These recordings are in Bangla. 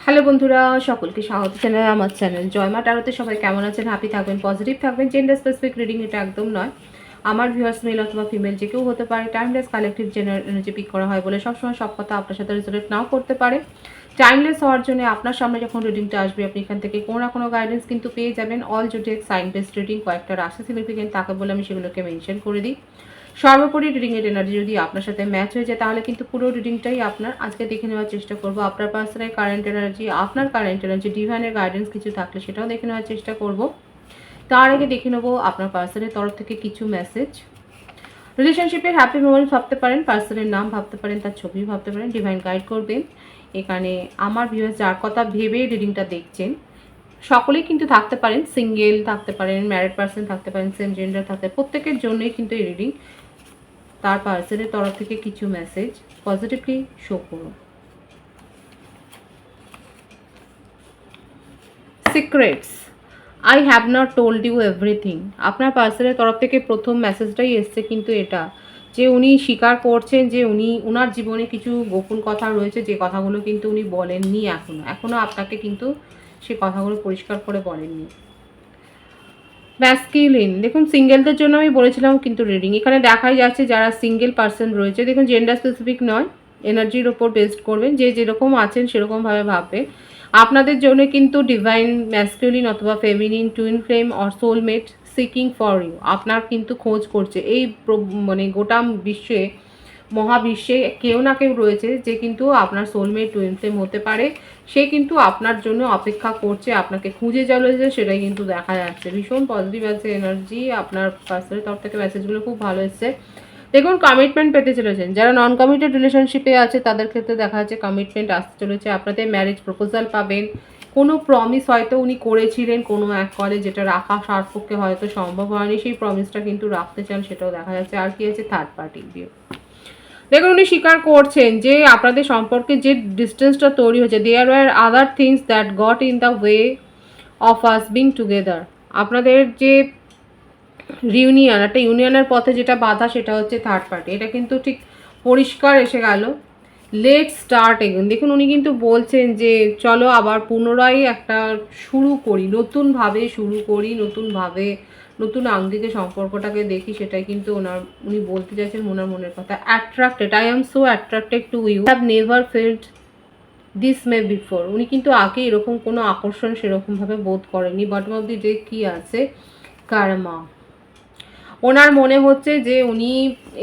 হ্যালো বন্ধুরা, সকলকে স্বাগত জানাই আমার চ্যানেল জয়মা ট্যারোতে। সবাই কেমন আছেন? হ্যাপি থাকবেন, পজিটিভ থাকবেন। জেন্ডার স্পেসিফিক রিডিং এটা একদম নয়। আমার ভিউয়ার্স মেল অথবা ফিমেল যে কেউ হতে পারে। Timeless collective general energy pick করা হয় বলে সবসময় সব কথা আপনার সাথে রেজোনেট নাও করতে পারে। টাইমলেস হওয়ার জন্য আপনার সামনে যখন রিডিংটা আসবে আপনি এখান থেকে কোনো না কোনো গাইডেন্স কিন্তু পেয়ে যাবেন। All zodiac sign based reading, কয়েকটা রাশি সিগনিফিকেন্ট থাকে বলে আমি সেগুলোকে মেনশন করে দিই। সর্বোপরি রিডিংয়ের এনার্জি যদি আপনার সাথে ম্যাচ হয়ে যায় তাহলে কিন্তু পুরো রিডিংটাই আপনার। আজকে দেখে নেওয়ার চেষ্টা করব আপনার পার্সোনাল কারেন্ট এনার্জি, আপনার কারেন্ট এনার্জি, ডিভাইনের গাইডেন্স কিছু থাকলে সেটাও দেখে নেওয়ার চেষ্টা করব। তার আগে দেখে নেবো আপনার পার্সনের তরফ থেকে কিছু মেসেজ। রিলেশনশিপের হ্যাপি মেমোরি ভাবতে পারেন, পার্সনের নাম ভাবতে পারেন, তার ছবি ভাবতে পারেন। ডিভাইন গাইড করবেন। এখানে আমার ভিউয়ার্স যার কথা ভেবে রিডিংটা দেখছেন সকলেই কিন্তু থাকতে পারেন, সিঙ্গেল থাকতে পারেন, ম্যারিড পার্সন থাকতে পারেন, সেম জেন্ডার থাকতে, প্রত্যেকের জন্যই কিন্তু এই রিডিং। তার পার্সনের তরফ থেকে কিছু মেসেজ পজিটিভলি শো করুন। Secrets, I have not told you everything. আপনার পার্সনের তরফ থেকে প্রথম মেসেজটাই এসছে কিন্তু এটা, যে উনি স্বীকার করছেন যে উনার জীবনে কিছু গোপন কথা রয়েছে, যে কথাগুলো কিন্তু উনি বলেননি এখনো আপনাকে কিন্তু সে কথাগুলো পরিষ্কার করে বলেননি। ম্যাস্কিউলিন, দেখুন সিঙ্গেলদের জন্য আমি বলেছিলাম কিন্তু রিডিং এখানে দেখাই যাচ্ছে যারা সিঙ্গেল পার্সন রয়েছে। দেখুন জেন্ডার স্পেসিফিক নয়, এনার্জির ওপর বেসড করবেন, যে যেরকম আছেন সেরকমভাবে ভাববেন। আপনাদের জন্য কিন্তু ডিভাইন ম্যাস্কিউলিন অথবা feminine, twin flame or soulmate seeking for you, আপনার কিন্তু খোঁজ করছে। এই মানে গোটা বিশ্বে, মহাবিশ্বে কেউ না কেউ রয়েছে যে কিন্তু আপনার সোলমেট, টুইন ফ্লেম হতে পারে। সে কিন্তু আপনার জন্য অপেক্ষা করছে, আপনাকে খুঁজে চলেছে, সেটাই কিন্তু দেখা যাচ্ছে। ভীষণ পজিটিভ আছে এনার্জি, আপনার পার্সনের তরফ থেকে মেসেজগুলো খুব ভালো এসছে। দেখুন কমিটমেন্ট পেতে চলেছেন। যারা নন কমিটেড রিলেশনশিপে আছে তাদের ক্ষেত্রে দেখা যাচ্ছে কমিটমেন্ট আসতে চলেছে। আপনাদের ম্যারেজ প্রপোজাল পাবেন। কোনো প্রমিস হয়তো উনি করেছিলেন কোনো এক কলে, যেটা রাখা পক্ষে হয়তো সম্ভব হয়নি, সেই প্রমিসটা কিন্তু রাখতে চান, সেটাও দেখা যাচ্ছে। আর কি আছে? Third party view. দেখুন উনি স্বীকার করছেন যে আপনাদের সম্পর্কে যে ডিস্টেন্সটা তৈরি হয়েছে, there were other things that got in the way of us being together. আপনাদের যে রিউনিয়ন, একটা ইউনিয়নের পথে যেটা বাধা, সেটা হচ্ছে থার্ড পার্টি। এটা কিন্তু ঠিক পরিষ্কার এসে গেল। Let start again. দেখুন উনি কিন্তু বলছেন যে চলো আবার পুনরায় একটা শুরু করি, নতুনভাবে শুরু করি, নতুনভাবে নতুন আঙ্গিকে সম্পর্কটাকে দেখি, সেটাই কিন্তু উনি বলতে চাইছেন ওনার মনের কথা। Attracted, I am so attracted to you, have never felt this way before. উনি কিন্তু আগে এরকম কোনো আকর্ষণ সেরকমভাবে বোধ করেনি। বটম অফ দি ডে কী আছে? কার্মা। ওনার মনে হচ্ছে যে উনি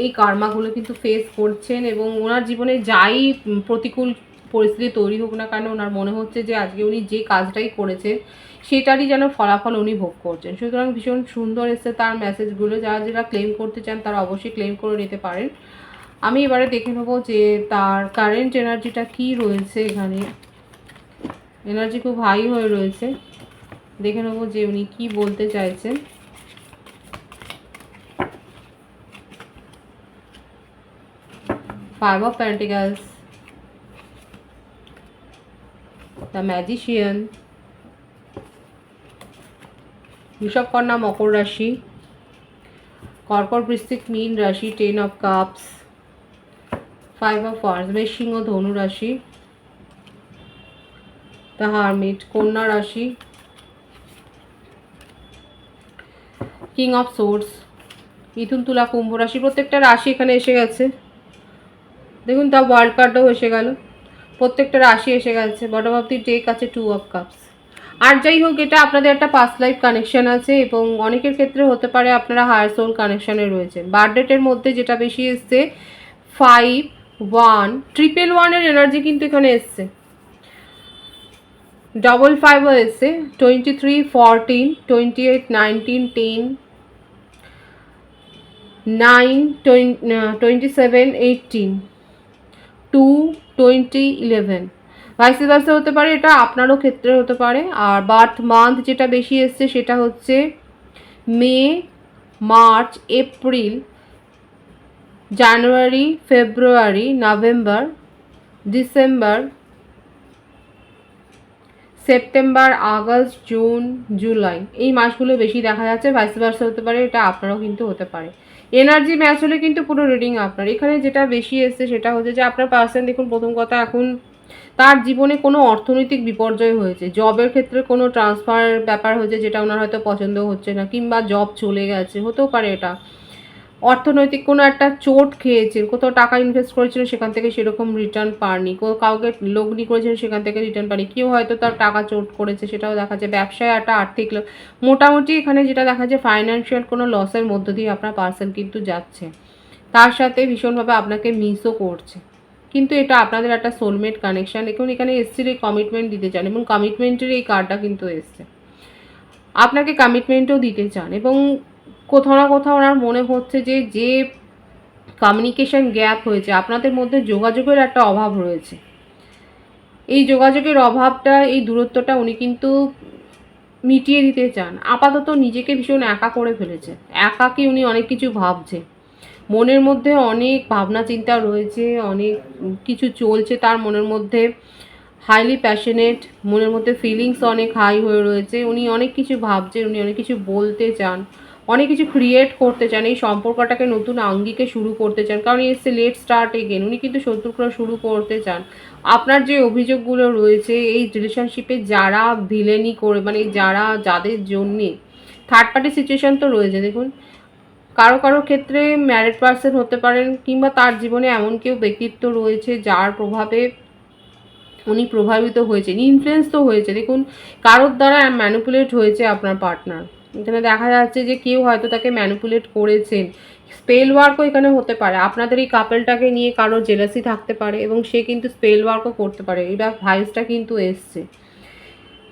এই কার্মাগুলো কিন্তু ফেস করছেন, এবং ওনার জীবনে যাই প্রতিকূল পরিস্থিতি তৈরি হোক না কেন, ওনার মনে হচ্ছে যে আজকে উনি যে কাজটাই করেছেন সেটারই যেন ফলাফল উনি ভোগ করছেন। সুতরাং ভীষণ সুন্দর এসছে তার মেসেজগুলো। যারা যারা ক্লেম করতে চান তারা অবশ্যই ক্লেম করে নিতে পারেন। আমি এবারে দেখে নেবো যে তার কারেন্ট এনার্জিটা কী রয়েছে। এখানে এনার্জি খুব হাই হয়ে রয়েছে। দেখে নেবো যে উনি কী বলতে চাইছেন। Five of Pentacles, the Magician, Rishabh কন্যা মকর রাশি, কর্কট বৃশ্চিক মীন রাশি, 10 of Cups, 5 of Wands, মেষ সিংহ ধনু রাশি, the Hermit কন্যা রাশি, কিং অফ সোর্স মিথুন তুলা কুম্ভ রাশি। প্রত্যেকটা রাশি এখানে এসে গেছে। দেখুন তা ওয়ার্ল্ড কার্ডও এসে গেল, প্রত্যেকটা রাশি এসে গেছে। বটম অফ দি ডেক আছে 2 of Cups। আর যাই হোক, এটা আপনাদের একটা পাস্ট লাইফ কানেকশন আছে, এবং অনেকের ক্ষেত্রে হতে পারে আপনারা হায়ার সোল কানেকশানে রয়েছেন। বার্থডেটের মধ্যে যেটা বেশি এসছে 5, 1, 111 এনার্জি কিন্তু এখানে এসছে। 55ও এসছে, 23, 14, 28, 19, 10, 9, 27, 18, 2, 20, 11। ভাইস ভার্সা হতে পারে, এটা আপনারও ক্ষেত্রে হতে পারে। আর বার্থ মান্থ যেটা বেশি এসছে সেটা হচ্ছে মে, মার্চ, এপ্রিল, জানুয়ারি, ফেব্রুয়ারি, নভেম্বর, ডিসেম্বর, সেপ্টেম্বর, আগস্ট, জুন, জুলাই, এই মাসগুলো বেশি দেখা যাচ্ছে। ভাইস ভার্সা হতে পারে, এটা আপনারও কিন্তু হতে পারে। এনার্জি ম্যাচ হলে কিন্তু পুরো রিডিং আপনার। এখানে যেটা বেশি এসছে সেটা হচ্ছে যে আপনার পার্সন, দেখুন প্রথম কথা, এখন তার জীবনে কোনো অর্থনৈতিক বিপর্যয় হয়েছে, জবের ক্ষেত্রে কোনো ট্রান্সফার ব্যাপার হয়েছে যেটা ওনার হয়তো পছন্দ হচ্ছে না, কিংবা জব চলে গেছে, হতেও পারে এটা। অর্থনৈতিক কোনো একটা চোট খেয়েছেন, কোথাও টাকা ইনভেস্ট করেছিলেন সেখান থেকে সেরকম রিটার্ন পাননি, কাউকে লগ্নি করেছিলেন সেখান থেকে রিটার্ন পাননি, কেউ হয়তো তার টাকা চোট করেছে সেটাও দেখা যায়। ব্যবসায় একটা আর্থিক মোটামুটি এখানে যেটা দেখা যায় ফাইন্যান্সিয়াল কোনো লসের মধ্য দিয়ে আপনার পার্সন কিন্তু যাচ্ছে, তার সাথে ভীষণভাবে আপনাকে মিসও করছে। কিন্তু এটা আপনাদের একটা সোলমেট কানেকশান, দেখুন এখানে এসছিল এই কমিটমেন্ট দিতে চান এবং কমিটমেন্টের এই কার্ডটা কিন্তু এসছে, আপনাকে কমিটমেন্টও দিতে চান। এবং কোথাও না কোথাও ওনার মনে হচ্ছে যে যে কমিউনিকেশন গ্যাপ হয়েছে, আপনাদের মধ্যে যোগাযোগের একটা অভাব রয়েছে, এই যোগাযোগের অভাবটা, এই দূরত্বটা উনি কিন্তু মিটিয়ে দিতে চান। আপাতত নিজেকে ভীষণ একা করে ফেলেছে, একাকী উনি অনেক কিছু ভাবছে, মনের মধ্যে অনেক ভাবনা চিন্তা রয়েছে, অনেক কিছু চলছে তার মনের মধ্যে, হাইলি প্যাশনেট, মনের মধ্যে ফিলিংস অনেক হাই হয়ে রয়েছে, উনি অনেক কিছু ভাবছেন, উনি অনেক কিছু বলতে চান, অনেক কিছু ক্রিয়েট করতে চান, এই সম্পর্কটাকে নতুন আঙ্গিকে শুরু করতে চান, কারণ এসে লেট স্টার্ট এগেন, উনি কিন্তু শত্রুক্র শুরু করতে চান। আপনার যে অভিযোগগুলো রয়েছে এই রিলেশনশিপে, যারা ভিলেনি করে মানে যারা যাদের জন্যে থার্ড পার্টি সিচুয়েশন তো রয়েছে, দেখুন কারো কারো ক্ষেত্রে ম্যারিড পার্সন হতে পারেন, কিংবা তার জীবনে এমন কেউ ব্যক্তিত্ব রয়েছে যার প্রভাবে উনি প্রভাবিত হয়েছেন, ইনফ্লুয়েন্স তো হয়েছে। দেখুন কারোর দ্বারা ম্যানিপুলেট হয়েছে আপনার পার্টনার, এখানে দেখা যাচ্ছে যে কেউ হয়তো তাকে ম্যানিপুলেট করেছেন, স্পেল ওয়ার্কও এখানে হতে পারে, আপনাদের এই কাপেলটাকে নিয়ে কারো জেলাসি থাকতে পারে এবং সে কিন্তু স্পেল ওয়ার্কও করতে পারে, এটা ভাইসটা কিন্তু এসছে।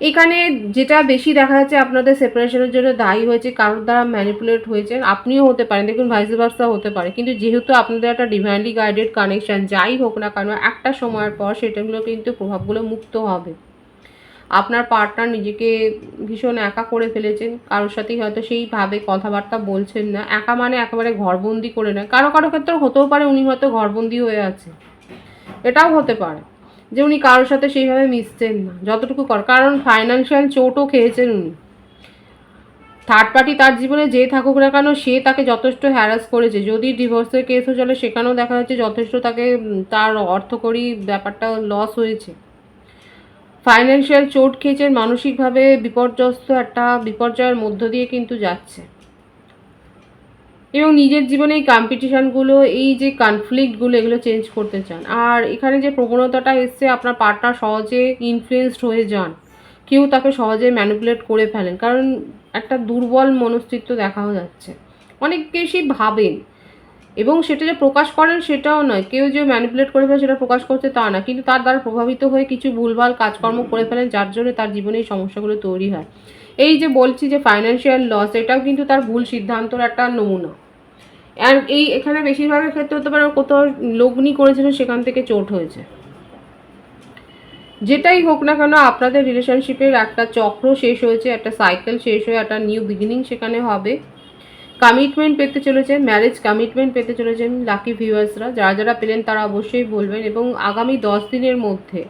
এখানে যেটা বেশি দেখা যাচ্ছে আপনাদের সেপারেশনের জন্য দায়ী হয়েছে, কারোর দ্বারা ম্যানিপুলেট হয়েছে, আপনিও হতে পারেন, দেখুন ভাইস ভার্সা হতে পারে। কিন্তু যেহেতু আপনাদের একটা ডিভাইনলি গাইডেড কানেকশান, যাই হোক না কেন একটা সময়ের পর সেটাগুলো কিন্তু প্রভাবগুলো মুক্ত হবে। আপনার পার্টনার নিজেকে ভীষণ একা করে ফেলেছেন, কারোর সাথেই হয়তো সেইভাবে কথাবার্তা বলছেন না, একা মানে একেবারে ঘরবন্দি করে নেয়, কারো কারো ক্ষেত্রে হতেও পারে উনি হয়তো ঘরবন্দি হয়ে আছে, এটাও হতে পারে যে উনি কারোর সাথে সেইভাবে মিশছেন না যতটুকু কারণ ফাইন্যান্সিয়াল চোটও খেয়েছেন উনি। থার্ড পার্টি তার জীবনে যে থাকুক না কেন সে তাকে যথেষ্ট হ্যারাস করেছে, যদি ডিভোর্সের কেসও চলে সেখানেও দেখা যাচ্ছে যথেষ্ট তাকে তার অর্থকরী ব্যাপারটা লস হয়েছে, ফাইন্যান্সিয়াল চোট খেয়েছেন, মানসিকভাবে বিপর্যস্ত একটা বিপর্যয়ের মধ্য দিয়ে কিন্তু যাচ্ছে। এবং নিজের জীবনে এই কম্পিটিশানগুলো, এই যে কনফ্লিক্টগুলো, এগুলো চেঞ্জ করতে চান। আর এখানে যে প্রবণতাটা এসছে, আপনার পার্টনার সহজে ইনফ্লুয়েসড হয়ে যান, কেউ তাকে সহজে ম্যানিপুলেট করে ফেলেন, কারণ একটা দুর্বল মনস্তিত্ব দেখাও যাচ্ছে, অনেক বেশি ভাবেন এবং সেটা যে প্রকাশ করেন সেটাও নয়, কেউ যে ম্যানিপুলেট করে ফেলে সেটা প্রকাশ করছে তা না, কিন্তু তার দ্বারা প্রভাবিত হয়ে কিছু ভুলভাল কাজকর্ম করে ফেলেন, যার জন্য তার জীবনে এই সমস্যাগুলো তৈরি হয়। এই যে বলছি যে ফাইন্যান্সিয়াল লস, এটাও কিন্তু তার ভুল সিদ্ধান্তর একটা নমুনা। আর এই এখানে বেশিরভাগের ক্ষেত্রে হতে পারে কোথাও লগ্নি করেছিলেন সেখান থেকে চোট হয়েছে। যেটাই হোক না কেন আপনাদের রিলেশনশিপের একটা চক্র শেষ হয়েছে, একটা সাইকেল শেষ হয়ে একটা নিউ বিগিনিং সেখানে হবে। কমিটমেন্ট পেতে চলেছেন, ম্যারেজ কমিটমেন্ট পেতে চলেছেন লাকি ভিউয়ার্সরা, যারা যারা পেলেন তারা অবশ্যই বলবেন। এবং আগামী 10 দিনের মধ্যে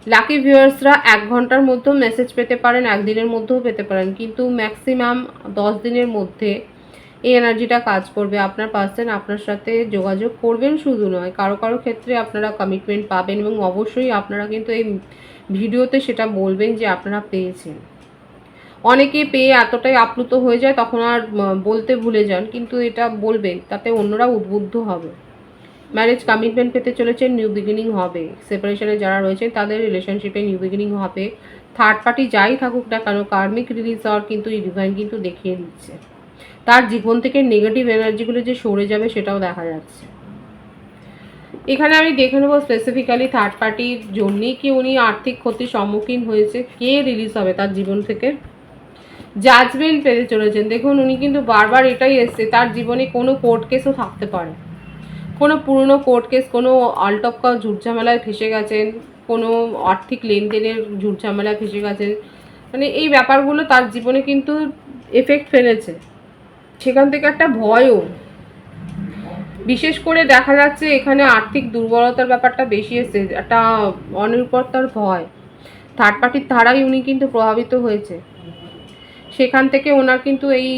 লাকি ভিউয়ার্সরা 1 ঘন্টার মধ্যেও মেসেজ পেতে পারেন, 1 দিনের মধ্যেও পেতে পারেন, কিন্তু ম্যাক্সিমাম 10 দিনের মধ্যে এই এনার্জিটা কাজ করবে। আপনার পার্সন আপনার সাথে যোগাযোগ করবেন শুধু নয়, কারো কারো ক্ষেত্রে আপনারা কমিটমেন্ট পাবেন এবং অবশ্যই আপনারা কিন্তু এই ভিডিওতে সেটা বলবেন যে আপনারা পেয়েছেন। অনেকে পেয়ে এতটাই আপ্লুত হয়ে যায় তখন আর বলতে ভুলে যান, কিন্তু এটা বলবেন, তাতে অন্যরা উদ্বুদ্ধ হবে। ম্যারেজ কমিটমেন্ট পেতে চলেছেন, নিউ বিগিনিং হবে, সেপারেশনে যারা রয়েছেন তাদের রিলেশনশিপে নিউ বিগিনিং হবে। থার্ড পার্টি যাই থাকুক না কেন কার্মিক রিলিজ হওয়ার কিন্তু এই ডিভাইন কিন্তু দেখিয়ে দিচ্ছে, তার জীবন থেকে নেগেটিভ এনার্জিগুলো যে সরে যাবে সেটাও দেখা যাচ্ছে। এখানে আমি দেখে নেবো স্পেসিফিক্যালি থার্ড পার্টির জন্যই কি উনি আর্থিক ক্ষতির সম্মুখীন হয়েছে, কে রিলিজ হবে তার জীবন থেকে। জাজমেন্ট পেতে চলেছেন, দেখুন উনি কিন্তু বারবার এটাই এসছে, তার জীবনে কোনো কোর্ট কেসও থাকতে পারে, কোনো পুরনো কোর্ট কেস, কোনো আলটপকা ঝুটঝামেলায় ফেসে গেছেন, কোনো আর্থিক লেনদেনের ঝুটঝামেলায় ফেসে গেছেন, মানে এই ব্যাপারগুলো তার জীবনে কিন্তু এফেক্ট ফেলেছে, সেখান থেকে একটা ভয়ও। বিশেষ করে দেখা যাচ্ছে এখানে আর্থিক দুর্বলতার ব্যাপারটা বেশি এসেছে, একটা অনিরাপত্তার ভয়, থার্ড পার্টির ধারাই উনি কিন্তু প্রভাবিত হয়েছে, সেখান থেকে ওনার কিন্তু এই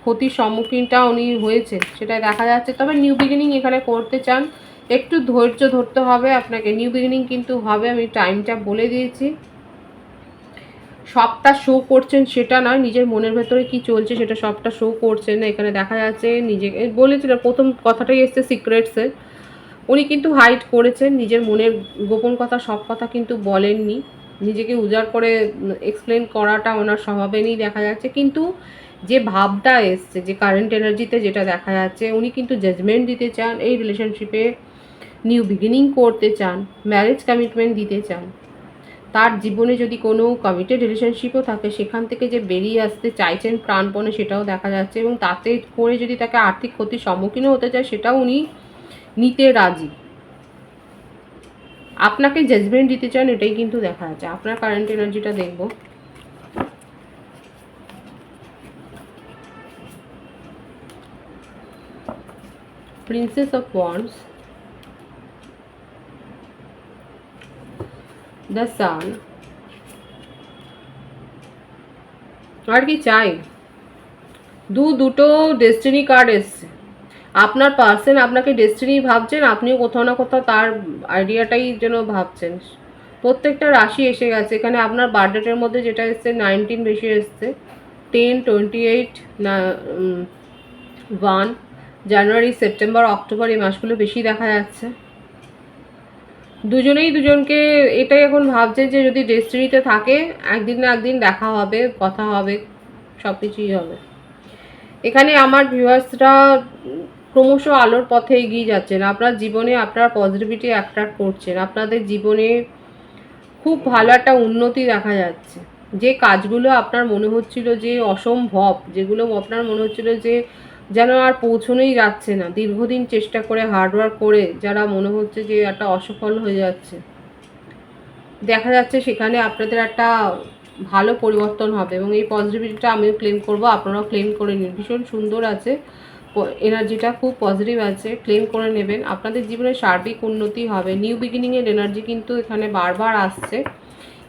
ক্ষতির সম্মুখীনটা উনি হয়েছে সেটাই দেখা যাচ্ছে। তবে নিউ বিগিনিং এখানে করতে চান, একটু ধৈর্য ধরতে হবে আপনাকে। নিউ বিগিনিং কিন্তু হবে, আমি টাইমটা বলে দিয়েছি। সবটা শো করছেন সেটা নয়, নিজের মনের ভেতরে কি চলছে সেটা সবটা শো করছেন না। এখানে দেখা যাচ্ছে নিজেকে বলেছিলেন, প্রথম কথাটাই এসছে সিক্রেটসের। উনি কিন্তু হাইড করেছেন নিজের মনের গোপন কথা, সব কথা কিন্তু বলেননি। নিজেকে উজাড় করে এক্সপ্লেন করাটা ওনার স্বভাবে নেই দেখা যাচ্ছে। কিন্তু যে ভাবটা এসছে, যে কারেন্ট এনার্জিতে যেটা দেখা যাচ্ছে, উনি কিন্তু জাজমেন্ট দিতে চান, এই রিলেশনশিপে নিউ বিগিনিং করতে চান, ম্যারেজ কমিটমেন্ট দিতে চান। তার জীবনে যদি কোনো কমিটেড রিলেশনশিপও থাকে সেখান থেকে যে বেরিয়ে আসতে চাইছেন প্রাণপণে সেটাও দেখা যাচ্ছে, এবং তাতে করে যদি তাকে আর্থিক ক্ষতির সম্মুখীনও হতে চায় সেটাও উনি নিতে রাজি। আপনাকে জাজমেন্ট দিতে চান, এটাই কিন্তু দেখা যাচ্ছে। আপনার কারেন্ট এনার্জিটা দেখব। Princess of wands, the sun, আর কি চাই, দুটো ডেস্টিনি কার্ড এসছে। আপনার পার্সন আপনাকে ডেস্টিনি ভাবছেন, আপনিও কোথাও না কোথাও তার আইডিয়াটাই যেন ভাবছেন। প্রত্যেকটা রাশি এসে গেছে এখানে। আপনার বার্থডেটের মধ্যে যেটা এসছে 19 বেশি এসছে, 10, 28, 1, জানুয়ারি, সেপ্টেম্বর, অক্টোবর, এই মাসগুলো বেশি দেখা যাচ্ছে। দুজনেই দুজনকে এটাই এখন ভাবছে যে যদি ডেস্টিনিতে থাকে একদিন না একদিন দেখা হবে, কথা হবে, সব কিছুই হবে। এখানে আমার ভিউয়ার্সরা ক্রমশ আলোর পথে এগিয়ে যাচ্ছেন। আপনার জীবনে আপনার পজিটিভিটি অ্যাট্রাক্ট করছেন। আপনাদের জীবনে খুব ভালো একটা উন্নতি দেখা যাচ্ছে। যে কাজগুলো আপনার মনে হচ্ছিল যে অসম্ভব, যেগুলো আপনার মনে হচ্ছিল যে যেন আর পৌঁছনোই যাচ্ছে না, দীর্ঘদিন চেষ্টা করে হার্ডওয়ার্ক করে যারা মনে হচ্ছে যে একটা অসফল হয়ে যাচ্ছে, দেখা যাচ্ছে সেখানে আপনাদের একটা ভালো পরিবর্তন হবে। এবং এই পজিটিভিটিটা আমিও ক্লেম করব, আপনারাও ক্লেম করে নিন। ভীষণ সুন্দর আছে এনার্জিটা, খুব পজিটিভ আছে, ক্লেম করে নেবেন। আপনাদের জীবনে সার্বিক উন্নতি হবে। নিউ বিগিনিংয়ের এনার্জি কিন্তু এখানে বারবার আসছে।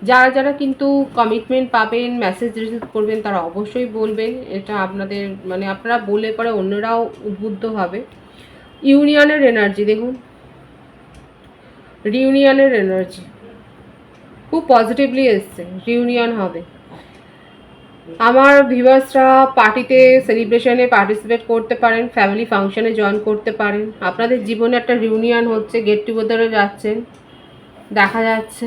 যারা যারা কিন্তু কমিটমেন্ট পাবেন, মেসেজ রিসিভ করবেন, তারা অবশ্যই বলবেন। এটা আপনাদের মানে আপনারা বলে পরে অন্যরাও উদ্বুদ্ধ হবে। ইউনিয়নের এনার্জি দেখুন, রিউনিয়নের এনার্জি খুব পজিটিভলি এসছে, রিউনিয়ন হবে। আমার ভিউয়ার্সরা পার্টিতে, সেলিব্রেশনে পার্টিসিপেট করতে পারেন, ফ্যামিলি ফাংশনে জয়েন করতে পারেন। আপনাদের জীবনে একটা রিউনিয়ন হচ্ছে, গেট টুগেদারে যাচ্ছেন দেখা যাচ্ছে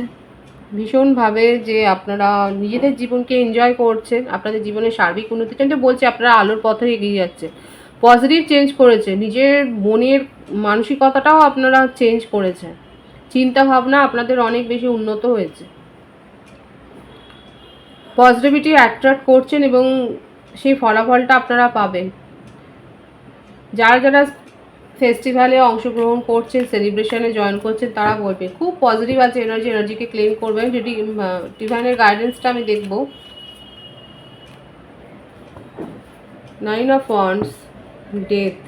ভীষণভাবে, যে আপনারা নিজেদের জীবনকে এনজয় করছেন। আপনাদের জীবনে সার্বিক উন্নতি চান, বলছে আপনারা আলোর পথে এগিয়ে যাচ্ছে। পজিটিভ চেঞ্জ করেছে, নিজের মনের মানসিকতাটাও আপনারা চেঞ্জ করেছেন। চিন্তা ভাবনা আপনাদের অনেক বেশি উন্নত হয়েছে। পজিটিভিটি অ্যাট্রাক্ট করছেন এবং সেই ফলাফলটা আপনারা পাবেন। যারা যারা ফেস্টিভ্যালে অংশগ্রহণ করছেন, সেলিব্রেশনে জয়েন করছেন, তারা বলবে খুব পজিটিভ আছে এনার্জি, এনার্জিকে ক্লেম করবেন। যদি ডিভাইনের গাইডেন্সটা আমি দেখব, 9 অফ ওয়ান্ডস, ডেথ,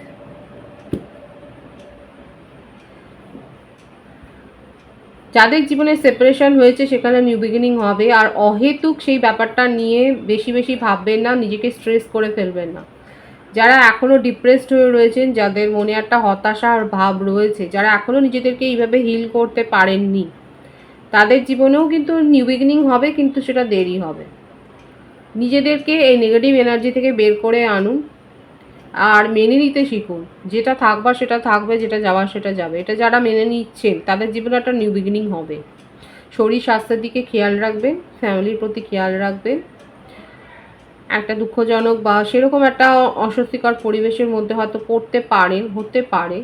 যাদের জীবনে সেপারেশন হয়েছে সেখানে নিউ বিগিনিং হবে। আর অহেতুক সেই ব্যাপারটা নিয়ে বেশি বেশি ভাববেন না, নিজেকে স্ট্রেস করে ফেলবেন না। যারা এখনও ডিপ্রেসড হয়ে রয়েছেন, যাদের মনে একটা হতাশার ভাব রয়েছে, যারা এখনও নিজেদেরকে এইভাবে হিল করতে পারেননি, তাদের জীবনেও কিন্তু নিউ বিগিনিং হবে, কিন্তু সেটা দেরি হবে। নিজেদেরকে এই নেগেটিভ এনার্জি থেকে বের করে আনুন আর মেনে নিতে শিখুন। যেটা থাকবার সেটা থাকবে, যেটা যাওয়ার সেটা যাবে। এটা যারা মেনে নিচ্ছেন তাদের জীবনে একটা নিউ বিগিনিং হবে। শরীর স্বাস্থ্যের দিকে খেয়াল রাখবেন, ফ্যামিলির প্রতি খেয়াল রাখবেন। একটা দুঃখজনক বা সেরকম একটা অস্বস্তিকর পরিবেশের মধ্যে হয়তো পড়তে পারেন, হতে পারে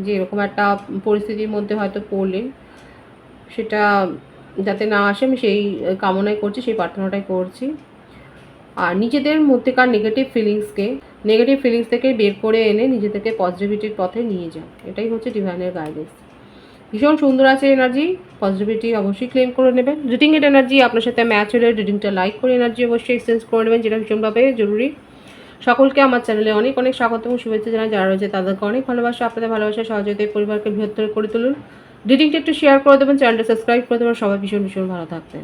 যে এরকম একটা পরিস্থিতির মধ্যে হয়তো পড়লেন, সেটা যাতে না আসে আমি সেই কামনাই করছি, সেই প্রার্থনাটাই করছি। আর নিজেদের মধ্যেকার নেগেটিভ ফিলিংস থেকে বের করে এনে নিজেদেরকে পজিটিভিটির পথে নিয়ে যান, এটাই হচ্ছে ডিভাইনের গাইডেন্স। ভীষণ সুন্দর আছে এনার্জি, পজিটিভিটি অবশ্যই ক্লেম করে নেবেন। রিডিংয়ের এনার্জি আপনার সাথে ম্যাচ হলে রিডিংটা লাইক করে এনার্জি অবশ্যই এক্সচেঞ্জ করে নেবেন, যেটা ভীষণভাবে জরুরি। সকলকে আমার চ্যানেলে অনেক অনেক স্বাগত এবং শুভেচ্ছা জানাই। যারা রয়েছে তাদেরকে অনেক ভালোবাসা। আপনাদের ভালোবাসা সহযোগিতায় পরিবারকে বৃহত্তর করে তুলুন। রিডিংটা একটু শেয়ার করে দেবেন, চ্যানেলটা সাবস্ক্রাইব করে দেবেন। সবাই ভীষণ ভীষণ ভালো থাকবেন।